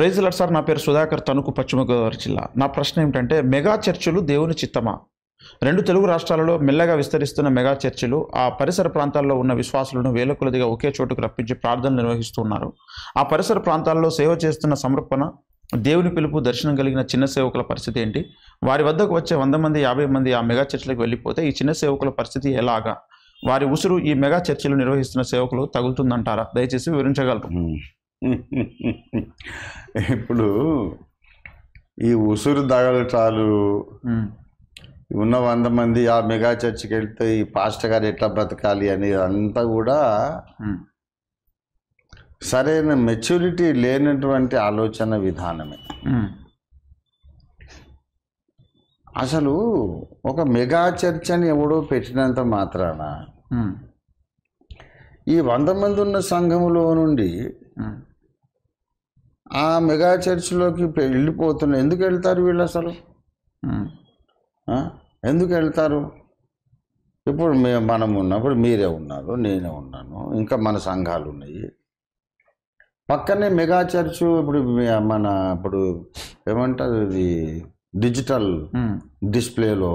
Praise lord sir. నా పేరు సుధాకర్, తణుకు, పశ్చిమ గోదావరి జిల్లా. నా ప్రశ్న ఏమిటంటే, మెగా చర్చిలు దేవుని చిత్తమా? రెండు తెలుగు రాష్ట్రాలలో మెల్లగా విస్తరిస్తున్న మెగా చర్చిలు ఆ పరిసర ప్రాంతాల్లో ఉన్న విశ్వాసులను వేల కొలదిగా ఒకే చోటుకు రప్పించి ప్రార్థనలు నిర్వహిస్తున్నారు. ఆ పరిసర ప్రాంతాల్లో సేవ చేస్తున్న సమర్పణ, దేవుని పిలుపు, దర్శనం కలిగిన చిన్న సేవకుల పరిస్థితి ఏంటి? వారి వద్దకు వచ్చే 100 మంది 50 మంది ఆ మెగా చర్చిలకు వెళ్ళిపోతే ఈ చిన్న సేవకుల పరిస్థితి ఎలాగా? వారి ఉసురు ఈ మెగా చర్చిలు నిర్వహిస్తున్న సేవకులు తగులుతుందంటారా? దయచేసి వివరించగలరు. ఇప్పుడు ఈ ఉసురు తగలటాలు ఉన్న 100 మంది ఆ మెగా చర్చికి వెళ్తే ఈ పాస్టర్ గారు ఎట్లా బ్రతకాలి అనేది అంతా కూడా సరైన మెచ్యూరిటీ లేనటువంటి ఆలోచన విధానమే. అసలు ఒక మెగా చర్చ్ అని ఎవడో పెట్టినంత మాత్రాన ఈ 100 మంది ఉన్న సంఘములో నుండి ఆ మెగా చర్చ్లోకి వెళ్ళిపోతున్నారు. ఎందుకు వెళ్తారు వీళ్ళు అసలు? ఎందుకు వెళ్తారు? ఇప్పుడు మనం ఉన్నప్పుడు మీరే ఉన్నారు, నేనే ఉన్నాను, ఇంకా మన సంఘాలు ఉన్నాయి. పక్కనే మెగా చర్చ్ ఇప్పుడు ఇప్పుడు ఏమంటారు, ఇది డిజిటల్ డిస్ప్లేలో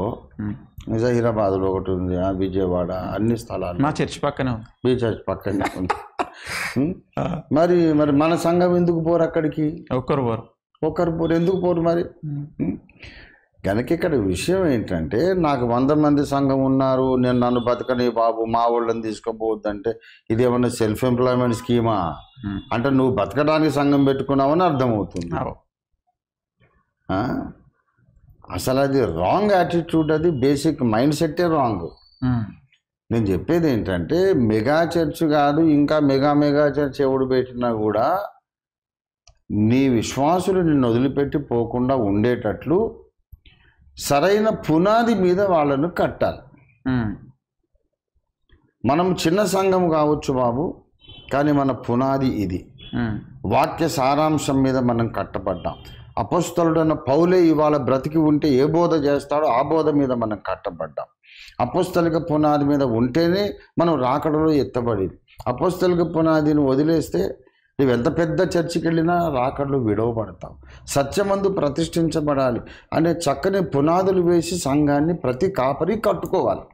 జహీరాబాద్లో ఒకటి ఉంది, విజయవాడ, అన్ని స్థలాలు. మా చర్చ్ పక్కనే ఉంది, మీ చర్చ్ పక్కనే ఉంది. మరి మన సంఘం ఎందుకు పోరు అక్కడికి? ఒక్కరు పోరు. ఎందుకు పోరు మరి? కనుక ఇక్కడ విషయం ఏంటంటే, నాకు 100 మంది సంఘం ఉన్నారు, నేను నన్ను బతకని బాబు, మా వాళ్ళని తీసుకోపోవద్దంటే ఇది ఏమన్నా సెల్ఫ్ ఎంప్లాయ్మెంట్ స్కీమా? అంటే నువ్వు బతకడానికి సంఘం పెట్టుకున్నావని అర్థమవుతుంది. అసలు అది రాంగ్ యాటిట్యూడ్, అది బేసిక్ మైండ్ సెట్టే రాంగ్. నేను చెప్పేది ఏంటంటే, మెగా చర్చ్ కాదు, ఇంకా మెగా చర్చ్ ఎవడు పెట్టినా కూడా నీ విశ్వాసులు నిన్ను వదిలిపెట్టి పోకుండా ఉండేటట్లు సరైన పునాది మీద వాళ్ళను కట్టాలి. మనం చిన్న సంఘం కావచ్చు బాబు, కానీ మన పునాది ఇది. వాక్య సారాంశం మీద మనం కట్టబడ్డాం. అపొస్తలుడైన పౌలే ఇవాళ బ్రతికి ఉంటే ఏ బోధ చేస్తాడో ఆ బోధ మీద మనం కట్టబడ్డాం. అపొస్తలిక పునాది మీద ఉంటేనే మనం రాకడలో ఎత్తబడింది. అపొస్తలిక పునాదిని వదిలేస్తే నువ్వు ఎంత పెద్ద చర్చికి వెళ్ళినా రాకడలో విడవబడతావు. సత్యమందు ప్రతిష్ఠించబడాలి అనే చక్కని పునాదులు వేసి సంఘాన్ని ప్రతి కాపరి కట్టుకోవాలి.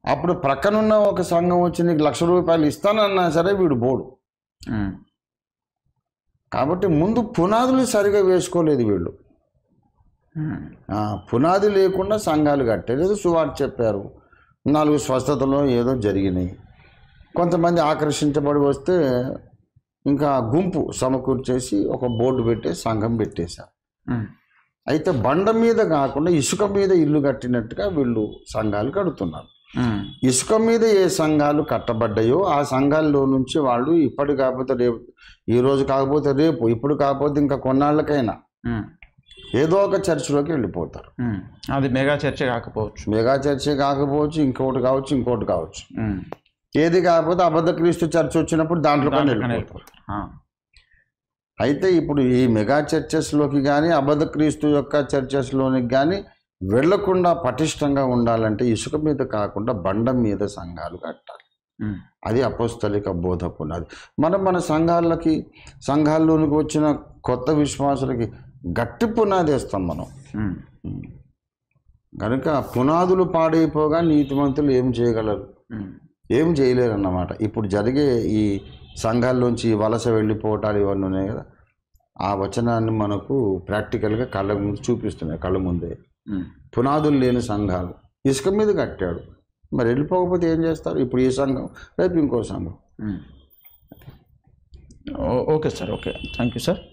అప్పుడు ప్రక్కనున్న ఒక సంఘం వచ్చి నీకు ₹1,00,000 ఇస్తానన్నా సరే వీడు బోడు. కాబట్టి ముందు పునాదులు సరిగా వేసుకోలేదు వీళ్ళు. పునాది లేకుండా సంఘాలు కట్టలేదు. సువార్త చెప్పారు, 4 స్వస్థతలో ఏదో జరిగినాయి. కొంతమంది ఆకర్షించబడి వస్తే ఇంకా గుంపు సమకూర్చేసి ఒక బోర్డు పెట్టే సంఘం పెట్టేశారు. అయితే బండ మీద కాకుండా ఇసుక మీద ఇల్లు కట్టినట్టుగా వీళ్ళు సంఘాలు కడుతున్నారు. ఇసుక మీద ఏ సంఘాలు కట్టబడ్డాయో ఆ సంఘాల్లో నుంచి వాళ్ళు ఇప్పటి కాకపోతే రేపు, ఈరోజు కాకపోతే రేపు, ఇప్పుడు కాకపోతే ఇంకా కొన్నాళ్ళకైనా ఏదో ఒక చర్చిలోకి వెళ్ళిపోతారు. అది మెగా చర్చే కాకపోవచ్చు, ఇంకోటి కావచ్చు. ఏది కాకపోతే అబద్ధ క్రీస్తు చర్చ్ వచ్చినప్పుడు దాంట్లో వెళ్ళిపోతారు. అయితే ఇప్పుడు ఈ మెగా చర్చెస్లోకి కానీ అబద్ధ క్రీస్తు యొక్క చర్చెస్లోనికి కానీ వెళ్లకుండా పటిష్టంగా ఉండాలంటే ఇసుక మీద కాకుండా బండ మీద సంఘాలు కట్టాలి. అది అపోస్తలిక బోధ పునాది. మన సంఘాల్లోనికి వచ్చిన కొత్త విశ్వాసులకి గట్టి పునాది వేస్తాం మనం. కనుక పునాదులు పాడైపోగా నీతిమంతులు ఏం చేయగలరు? ఏం చేయలేరు అన్నమాట. ఇప్పుడు జరిగే ఈ సంఘాల్లోంచి వలస వెళ్ళిపోవటాలు ఇవన్నీ ఉన్నాయి కదా, ఆ వచనాన్ని మనకు ప్రాక్టికల్గా కళ్ళ ముందు చూపిస్తున్నాయి. కళ్ళ ముందే పునాదులు లేని సంఘాలు, ఇసుక మీద కట్టాడు, మరి వెళ్ళిపోకపోతే ఏం చేస్తారు? ఇప్పుడు ఈ సంఘం, రేపు ఇంకో సంఘం. Okay sir, okay, thank you sir.